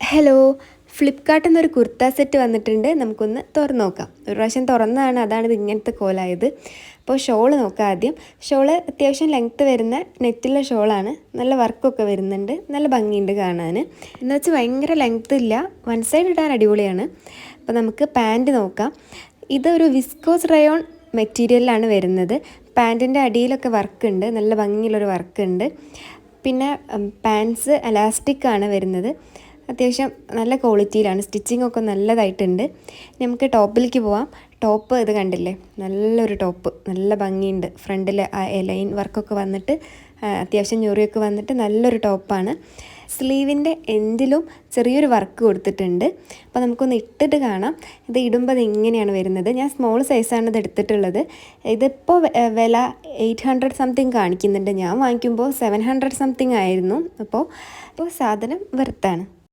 Hello, ഫ്ലിപ്കാർട്ടിൽ നിന്നൊരു kurta set വന്നിട്ടുണ്ട്. നമുക്കൊന്ന് തുറന്ന് നോക്കാം. ഒരു പ്രാവശ്യം തുറന്നതാണ്, അതാണിത് ഇങ്ങനത്തെ കോലായത്. അപ്പോൾ ഷോള് നോക്കാം ആദ്യം. ഷോള് അത്യാവശ്യം ലെങ്ത്ത് വരുന്ന നെറ്റുള്ള ഷോളാണ്. നല്ല വർക്കൊക്കെ വരുന്നുണ്ട്, നല്ല ഭംഗിയുണ്ട് കാണാൻ. എന്ന് വെച്ചാൽ ഭയങ്കര ലെങ്ത്ത് ഇല്ല, വൺ സൈഡ് ഇടാൻ അടിപൊളിയാണ്. അപ്പോൾ നമുക്ക് പാൻറ്റ് നോക്കാം. ഇതൊരു വിസ്കോസ് റയോൺ മെറ്റീരിയലിലാണ് വരുന്നത്. പാൻറ്റിൻ്റെ അടിയിലൊക്കെ വർക്കുണ്ട്, നല്ല ഭംഗിയുള്ളൊരു വർക്കുണ്ട്. പിന്നെ പാൻസ് എലാസ്റ്റിക്കാണ് വരുന്നത്. അത്യാവശ്യം നല്ല ക്വാളിറ്റിയിലാണ്, സ്റ്റിച്ചിങ് ഒക്കെ നല്ലതായിട്ടുണ്ട്. നമുക്ക് ടോപ്പിലേക്ക് പോവാം. ടോപ്പ് ഇത് കണ്ടില്ലേ, നല്ലൊരു ടോപ്പ്, നല്ല ഭംഗിയുണ്ട്. ഫ്രണ്ടിൽ ആ ലൈൻ വർക്കൊക്കെ വന്നിട്ട് അത്യാവശ്യം ഞൊറിയൊക്കെ വന്നിട്ട് നല്ലൊരു ടോപ്പാണ്. സ്ലീവിൻ്റെ എൻഡിലും ചെറിയൊരു വർക്ക് കൊടുത്തിട്ടുണ്ട്. അപ്പോൾ നമുക്കൊന്ന് ഇട്ടിട്ട് കാണാം. ഇത് ഇടുമ്പോൾ അത് ഇങ്ങനെയാണ് വരുന്നത്. ഞാൻ സ്മോൾ സൈസാണ് ഇത് എടുത്തിട്ടുള്ളത്. ഇതിപ്പോൾ വില 800 സംതിങ് കാണിക്കുന്നുണ്ട്. ഞാൻ വാങ്ങിക്കുമ്പോൾ 700 സംതിങ് ആയിരുന്നു. അപ്പോൾ സാധനം വെറുത്താണ്.